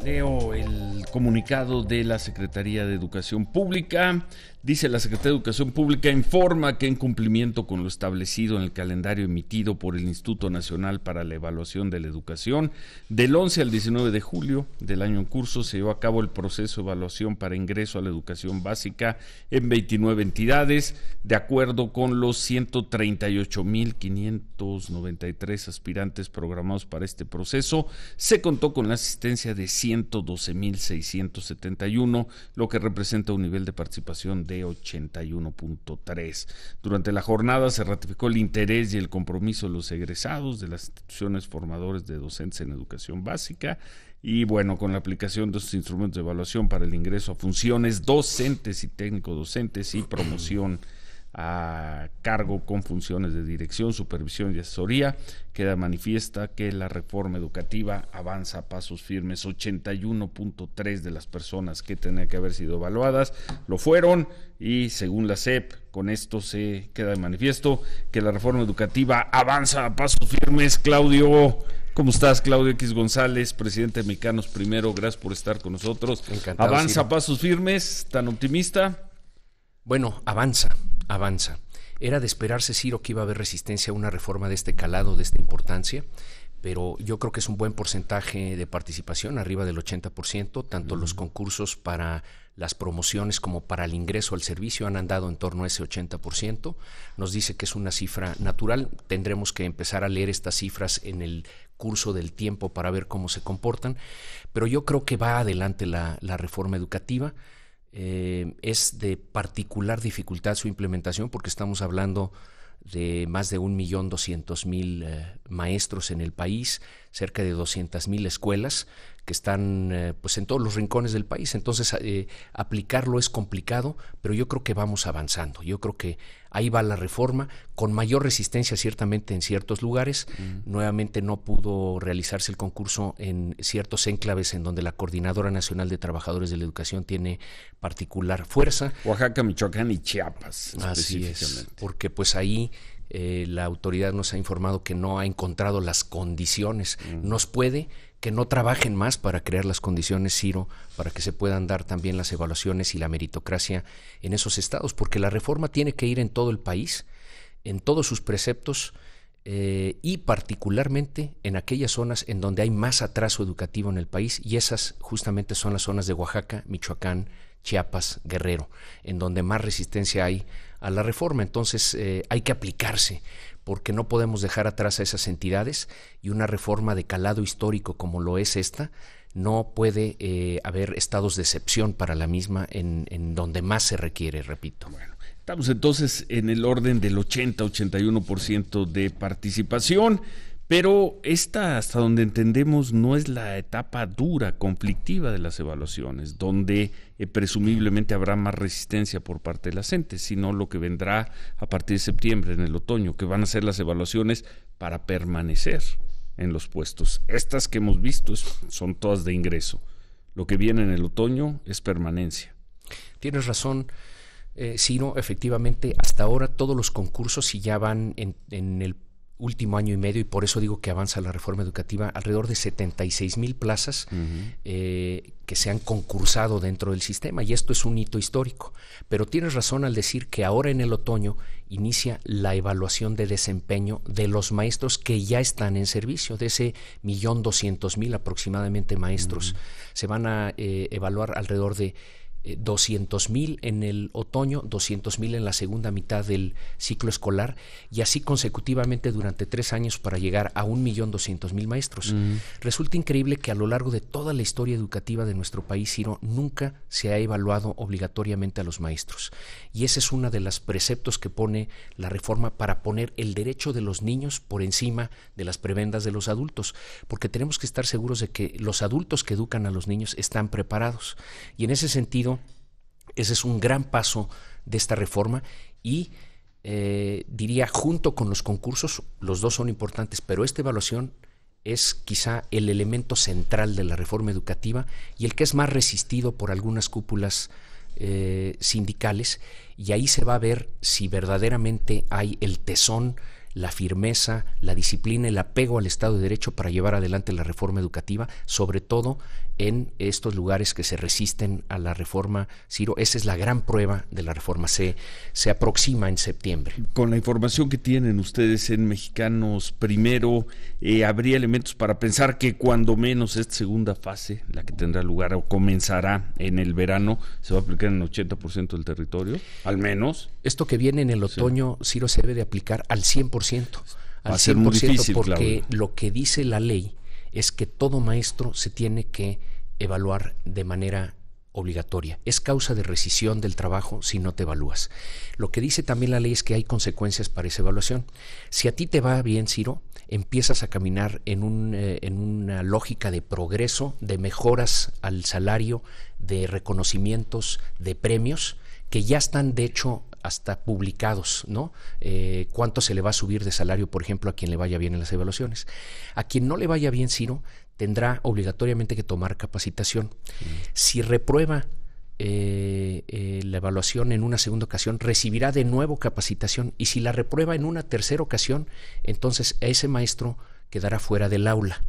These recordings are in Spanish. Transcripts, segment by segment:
Leo el comunicado de la Secretaría de Educación Pública. Dice: la Secretaría de Educación Pública informa que en cumplimiento con lo establecido en el calendario emitido por el Instituto Nacional para la Evaluación de la Educación, del 11 al 19 de julio del año en curso se llevó a cabo el proceso de evaluación para ingreso a la educación básica en 29 entidades, de acuerdo con los 138,593 aspirantes programados para este proceso. Se contó con la asistencia de 112,671, lo que representa un nivel de participación de 81.3. Durante la jornada se ratificó el interés y el compromiso de los egresados de las instituciones formadoras de docentes en educación básica y bueno, con la aplicación de estos instrumentos de evaluación para el ingreso a funciones docentes y técnico-docentes y promoción a cargo con funciones de dirección, supervisión y asesoría, queda manifiesta que la reforma educativa avanza a pasos firmes. 81.3 de las personas que tenían que haber sido evaluadas lo fueron, y según la SEP, con esto se queda de manifiesto que la reforma educativa avanza a pasos firmes. Claudio, ¿cómo estás? Claudio X González, presidente de Mexicanos Primero, gracias por estar con nosotros. Encantado, ¿Avanza Ciro. a pasos firmes? ¿Tan optimista? Bueno, avanza. Era de esperarse, Ciro, que iba a haber resistencia a una reforma de este calado, de esta importancia, pero yo creo que es un buen porcentaje de participación, arriba del 80%, tanto los concursos para las promociones como para el ingreso al servicio han andado en torno a ese 80%. Nos dice que es una cifra natural, tendremos que empezar a leer estas cifras en el curso del tiempo para ver cómo se comportan, pero yo creo que va adelante la reforma educativa. Es de particular dificultad su implementación porque estamos hablando de más de 1.200.000 maestros en el país, cerca de 200.000 escuelas que están pues en todos los rincones del país. Entonces aplicarlo es complicado, pero yo creo que vamos avanzando. Yo creo que ahí va la reforma, con mayor resistencia ciertamente en ciertos lugares. Nuevamente no pudo realizarse el concurso en ciertos enclaves en donde la Coordinadora Nacional de Trabajadores de la Educación tiene particular fuerza. Oaxaca, Michoacán y Chiapas. Así es, porque pues ahí la autoridad nos ha informado que no ha encontrado las condiciones. Nos puede que no trabajen más para crear las condiciones, Ciro, para que se puedan dar también las evaluaciones y la meritocracia en esos estados, porque la reforma tiene que ir en todo el país, en todos sus preceptos, y particularmente en aquellas zonas en donde hay más atraso educativo en el país, y esas justamente son las zonas de Oaxaca, Michoacán, Chiapas, Guerrero, en donde más resistencia hay a la reforma. Entonces hay que aplicarse, porque no podemos dejar atrás a esas entidades, y una reforma de calado histórico como lo es esta, no puede haber estados de excepción para la misma en donde más se requiere, repito. Bueno, estamos entonces en el orden del 80-81% de participación, pero esta, hasta donde entendemos, no es la etapa dura, conflictiva de las evaluaciones, donde presumiblemente habrá más resistencia por parte de las entes, sino lo que vendrá a partir de septiembre, en el otoño, que van a ser las evaluaciones para permanecer en los puestos. Estas que hemos visto son todas de ingreso. Lo que viene en el otoño es permanencia. Tienes razón, Ciro, efectivamente, hasta ahora todos los concursos, si ya van en el último año y medio, y por eso digo que avanza la reforma educativa, alrededor de 76,000 plazas que se han concursado dentro del sistema, y esto es un hito histórico. Pero tienes razón al decir que ahora en el otoño inicia la evaluación de desempeño de los maestros que ya están en servicio, de ese 1.200.000 aproximadamente maestros. Se van a evaluar alrededor de 200,000 en el otoño, 200,000 en la segunda mitad del ciclo escolar, y así consecutivamente durante 3 años para llegar a 1.200.000 maestros. Resulta increíble que a lo largo de toda la historia educativa de nuestro país, Ciro, nunca se ha evaluado obligatoriamente a los maestros, y ese es uno de los preceptos que pone la reforma para poner el derecho de los niños por encima de las prebendas de los adultos, porque tenemos que estar seguros de que los adultos que educan a los niños están preparados, y en ese sentido ese es un gran paso de esta reforma, y diría, junto con los concursos, los dos son importantes, pero esta evaluación es quizá el elemento central de la reforma educativa y el que es más resistido por algunas cúpulas sindicales, y ahí se va a ver si verdaderamente hay el tesón, la firmeza, la disciplina, el apego al Estado de Derecho para llevar adelante la reforma educativa, sobre todo en estos lugares que se resisten a la reforma, Ciro. Esa es la gran prueba de la reforma. Se aproxima en septiembre. Con la información que tienen ustedes en Mexicanos Primero, ¿habría elementos para pensar que cuando menos esta segunda fase, la que tendrá lugar o comenzará en el verano, se va a aplicar en el 80% del territorio? Al menos. Esto que viene en el otoño, sí, Ciro, se debe de aplicar al 100%. Al 100%, difícil, porque Claudia, lo que dice la ley es que todo maestro se tiene que evaluar de manera obligatoria. Es causa de rescisión del trabajo si no te evalúas. Lo que dice también la ley es que hay consecuencias para esa evaluación. Si a ti te va bien, Ciro, empiezas a caminar en una lógica de progreso, de mejoras al salario, de reconocimientos, de premios, que ya están de hecho hasta publicados, ¿no? Cuánto se le va a subir de salario, por ejemplo, a quien le vaya bien en las evaluaciones. A quien no le vaya bien, Ciro, tendrá obligatoriamente que tomar capacitación. Si reprueba la evaluación en una segunda ocasión, recibirá de nuevo capacitación, y si la reprueba en una tercera ocasión, entonces ese maestro quedará fuera del aula.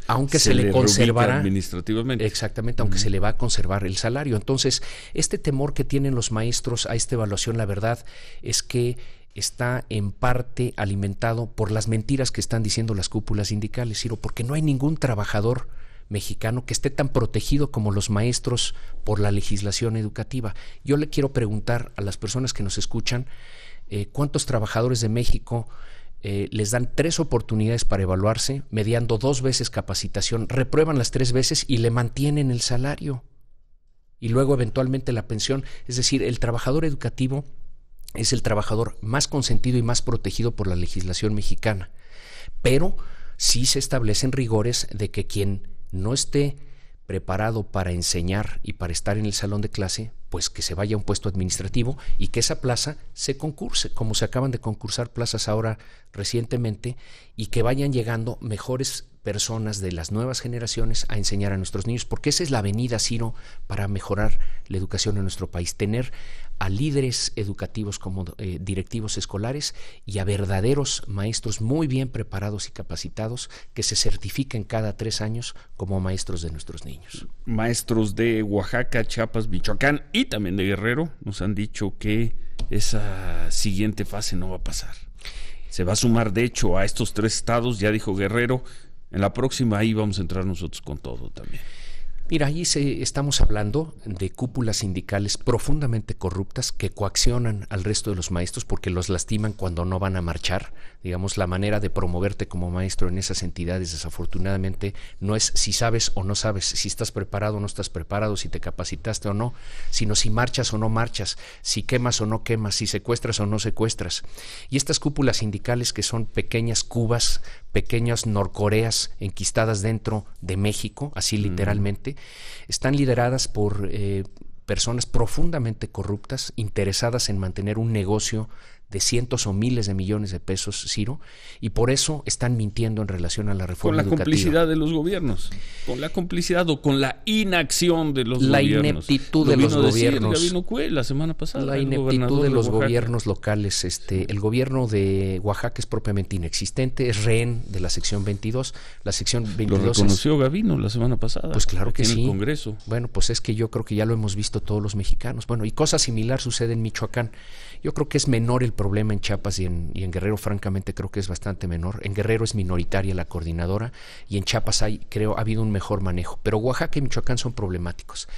Aunque se le conservará administrativamente. Exactamente, aunque se le va a conservar el salario. Entonces, este temor que tienen los maestros a esta evaluación, la verdad es que está en parte alimentado por las mentiras que están diciendo las cúpulas sindicales, Ciro, porque no hay ningún trabajador mexicano que esté tan protegido como los maestros por la legislación educativa. Yo le quiero preguntar a las personas que nos escuchan, ¿cuántos trabajadores de México les dan 3 oportunidades para evaluarse, mediando 2 veces capacitación, reprueban las 3 veces y le mantienen el salario? Y luego eventualmente la pensión. Es decir, el trabajador educativo es el trabajador más consentido y más protegido por la legislación mexicana. Pero sí se establecen rigores de que quien no esté preparado para enseñar y para estar en el salón de clase, pues que se vaya a un puesto administrativo y que esa plaza se concurse, como se acaban de concursar plazas ahora recientemente, y que vayan llegando mejores personas de las nuevas generaciones a enseñar a nuestros niños, porque esa es la avenida, Ciro, para mejorar la educación en nuestro país, tener a líderes educativos como directivos escolares y a verdaderos maestros muy bien preparados y capacitados que se certifiquen cada 3 años como maestros de nuestros niños. Maestros de Oaxaca, Chiapas, Michoacán y también de Guerrero nos han dicho que esa siguiente fase no va a pasar. Se va a sumar, de hecho, a estos 3 estados, ya dijo Guerrero. En la próxima ahí vamos a entrar nosotros con todo también. Mira, ahí estamos hablando de cúpulas sindicales profundamente corruptas que coaccionan al resto de los maestros porque los lastiman cuando no van a marchar. Digamos, la manera de promoverte como maestro en esas entidades, desafortunadamente, no es si sabes o no sabes, si estás preparado o no estás preparado, si te capacitaste o no, sino si marchas o no marchas, si quemas o no quemas, si secuestras o no secuestras. Y estas cúpulas sindicales, que son pequeñas Cubas, pequeñas Norcoreas enquistadas dentro de México, así literalmente, están lideradas por personas profundamente corruptas, interesadas en mantener un negocio de cientos o miles de millones de pesos, Ciro, y por eso están mintiendo en relación a la reforma educativa. Con la complicidad de los gobiernos, con la complicidad o con la inacción de los la gobiernos. La ineptitud de los gobiernos. Gabino Cue la semana pasada. La ineptitud de los gobiernos locales. El gobierno de Oaxaca es propiamente inexistente, es rehén de la sección 22. La sección 22 lo reconoció Gabino la semana pasada. Pues claro que sí. En el Congreso. Bueno, pues es que yo creo que ya lo hemos visto todos los mexicanos. Bueno, y cosa similar sucede en Michoacán. Yo creo que es menor el problema en Chiapas y en Guerrero, francamente creo que es bastante menor. En Guerrero es minoritaria la coordinadora y en Chiapas ha habido un mejor manejo. Pero Oaxaca y Michoacán son problemáticos.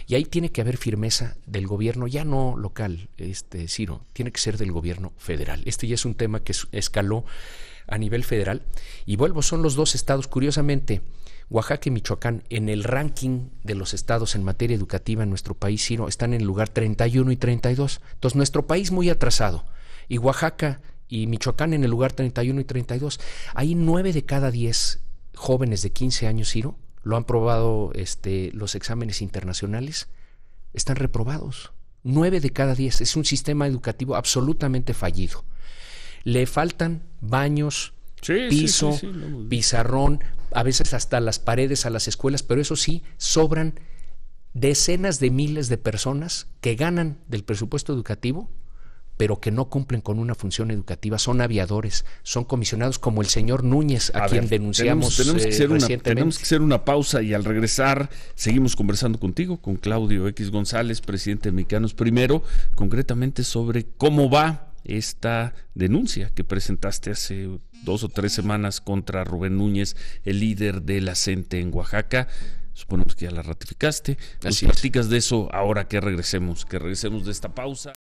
Y ahí tiene que haber firmeza del gobierno, ya no local, Ciro, tiene que ser del gobierno federal. Este ya es un tema que escaló a nivel federal. Y vuelvo, son los 2 estados, curiosamente, Oaxaca y Michoacán, en el ranking de los estados en materia educativa en nuestro país, Ciro, están en el lugar 31 y 32. Entonces, nuestro país muy atrasado. Y Oaxaca y Michoacán en el lugar 31 y 32. Ahí 9 de cada 10 jóvenes de 15 años, Ciro, lo han probado los exámenes internacionales, están reprobados. 9 de cada 10. Es un sistema educativo absolutamente fallido. Le faltan baños, piso, pizarrón, a veces hasta las paredes a las escuelas, pero eso sí, sobran decenas de miles de personas que ganan del presupuesto educativo pero que no cumplen con una función educativa, son aviadores, son comisionados como el señor Núñez, a quien denunciamos recientemente. Tenemos que hacer una pausa y al regresar seguimos conversando contigo, con Claudio X González, presidente de Mexicanos Primero, concretamente sobre cómo va esta denuncia que presentaste hace 2 o 3 semanas contra Rubén Núñez, el líder de la CENTE en Oaxaca. Suponemos que ya la ratificaste. Nos platicas de eso ahora que regresemos de esta pausa.